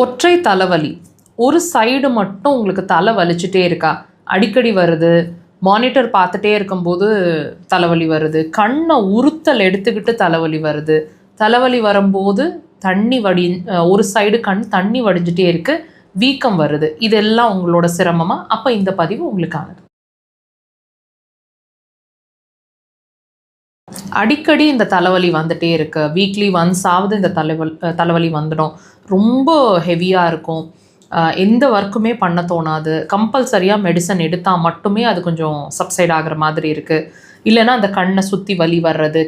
ஒற்றை தலைவலி, ஒரு சைடு மட்டும் உங்களுக்கு தலை வலிச்சுட்டே இருக்கா? அடிக்கடி வருது, மானிட்டர் பார்த்துட்டே இருக்கும்போது தலைவலி வருது, கண்ணை உறுத்தல் எடுத்துக்கிட்டு தலைவலி வருது, தலைவலி வரும்போது தண்ணி ஒரு சைடு கண் தண்ணி வடிஞ்சிட்டே இருக்குது, வீக்கம் வருது, இதெல்லாம் உங்களோட சிரமமா? அப்போ இந்த பதிவு உங்களுக்கானது. அடிக்கடி இந்த தலைவலி வந்துட்டே இருக்கு, வீக்லி ஒன்ஸ் ஆகுது இந்த தலைவலி வந்துடும், ரொம்ப ஹெவியாக இருக்கும், எந்த ஒர்க்குமே பண்ண தோணாது, கம்பல்சரியாக மெடிசன் எடுத்தால் மட்டுமே அது கொஞ்சம் சப்சைட் ஆகிற மாதிரி இருக்குது, இல்லைன்னா அந்த கண்ணை சுற்றி வலி வர்றது,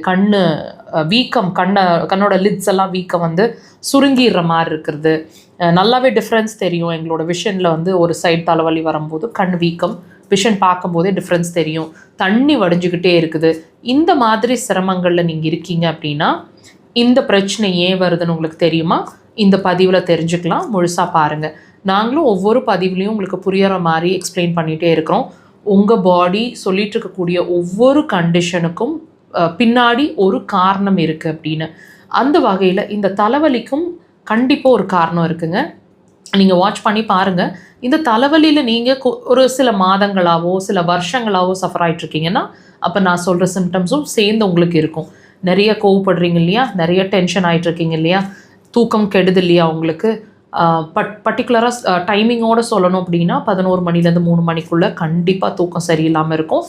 வீக்கம், கண்ணோட லிட்ஸ் எல்லாம் வீக்கம் வந்து சுருங்கிடுற மாதிரி இருக்கிறது, நல்லாவே டிஃப்ரென்ஸ் தெரியும் எங்களோட விஷனில் வந்து ஒரு சைடு தலைவலி வரும்போது கண் வீக்கம், விஷன் பார்க்கும்போதே டிஃப்ரென்ஸ் தெரியும், தண்ணி வடிஞ்சிக்கிட்டே இருக்குது. இந்த மாதிரி சிரமங்களில் நீங்கள் இருக்கீங்க அப்படின்னா இந்த பிரச்சனை ஏன் வருதுன்னு உங்களுக்கு தெரியுமா? இந்த பதிவில் தெரிஞ்சுக்கலாம், முழுசாக பாருங்கள். நாங்களும் ஒவ்வொரு பதிவுலையும் உங்களுக்கு புரிகிற மாதிரி எக்ஸ்பிளைன் பண்ணிகிட்டே இருக்கிறோம். உங்கள் பாடி சொல்லிட்டு இருக்கக்கூடிய ஒவ்வொரு கண்டிஷனுக்கும் பின்னாடி ஒரு காரணம் இருக்குது அப்படின்னு. அந்த வகையில் இந்த தலைவலிக்கும் கண்டிப்பாக ஒரு காரணம் இருக்குங்க. நீங்கள் வாட்ச் பண்ணி பாருங்கள். இந்த தலைவலியில் நீங்கள் ஒரு சில மாதங்களாவோ சில வருஷங்களாவோ சஃபர் ஆகிட்ருக்கீங்கன்னா அப்போ நான் சொல்கிற சிம்டம்ஸும் சேர்ந்து உங்களுக்கு இருக்கும். நிறைய கோவப்படுறீங்க இல்லையா, நிறைய டென்ஷன் ஆகிட்ருக்கீங்க இல்லையா, தூக்கம் கெடுது இல்லையா உங்களுக்கு, பர்டிகுலராக டைமிங்கோடு சொல்லணும் அப்படின்னா 11 மணிலேருந்து 3 மணிக்குள்ளே கண்டிப்பாக தூக்கம் சரியில்லாமல் இருக்கும்.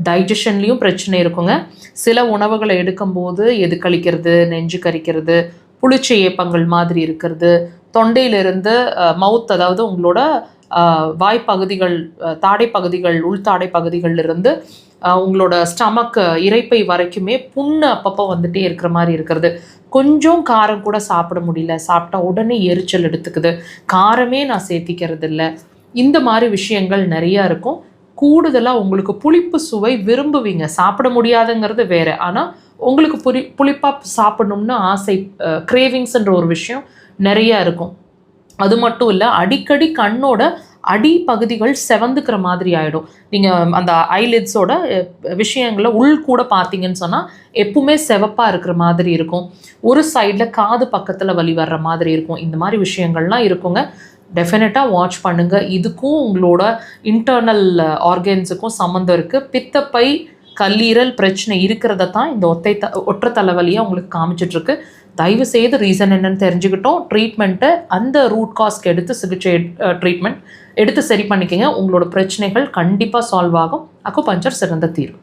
டைஜஷன்லேயும் பிரச்சனை இருக்குங்க. சில உணவுகளை எடுக்கும்போது எது கழிக்கிறது, நெஞ்சு கரிக்கிறது, புளிச்ச ஏப்பங்கள் மாதிரி இருக்கிறது, தொண்டையிலிருந்து மவுத், அதாவது உங்களோட வாய்ப்பகுதிகள், தாடை பகுதிகள், உள்தாடை பகுதிகளிலிருந்து உங்களோட ஸ்டமக், இரைப்பை வரைக்குமே புண்ணு அப்பப்போ வந்துட்டே இருக்கிற மாதிரி இருக்கிறது, கொஞ்சம் காரம் கூட சாப்பிட முடியல, சாப்பிட்டா உடனே எரிச்சல் எடுத்துக்குது, காரமே நான் சேர்த்திக்கிறது இல்லை, இந்த மாதிரி விஷயங்கள் நிறையா இருக்கும். கூடுதலாக உங்களுக்கு புளிப்பு சுவை விரும்புவீங்க, சாப்பிட முடியாதுங்கிறது வேறு, ஆனால் உங்களுக்கு புளிப்பாக சாப்பிடணும்னு ஆசை, கிரேவிங்ஸ்ன்ற ஒரு விஷயம் நிறையா இருக்கும். அது மட்டும் இல்லை, அடிக்கடி கண்ணோட அடி பகுதிகள் செவந்துக்கிற மாதிரி ஆகிடும். நீங்கள் அந்த ஐலிட்ஸோட விஷயங்களை உள் கூட பார்த்தீங்கன்னு சொன்னால் எப்பவுமே செவப்பாக இருக்கிற மாதிரி இருக்கும். ஒரு சைடில் காது பக்கத்தில் வலி வர்ற மாதிரி இருக்கும். இந்த மாதிரி விஷயங்கள்லாம் இருக்குங்க. டெஃபினட்டாக வாட்ச் பண்ணுங்கள். இதுக்கும் உங்களோட இன்டர்னல் ஆர்கன்ஸுக்கும் சம்மந்தம் இருக்குது. பித்தப்பை, கல்லீரல் பிரச்சனை இருக்கிறத தான் இந்த ஒற்றை தலைவலியாக உங்களுக்கு காமிச்சிட்ருக்கு. தயவு செய்து ரீசன் என்னன்னு தெரிஞ்சுக்கிட்டோம், ட்ரீட்மெண்ட்டை அந்த ரூட் காஸ்க்கு எடுத்து சிகிச்சை ட்ரீட்மெண்ட் எடுத்து சரி பண்ணிக்கங்க. உங்களோட பிரச்சனைகள் கண்டிப்பாக சால்வ் ஆகும். அக்குபஞ்சர் சிறந்த தீர்வு.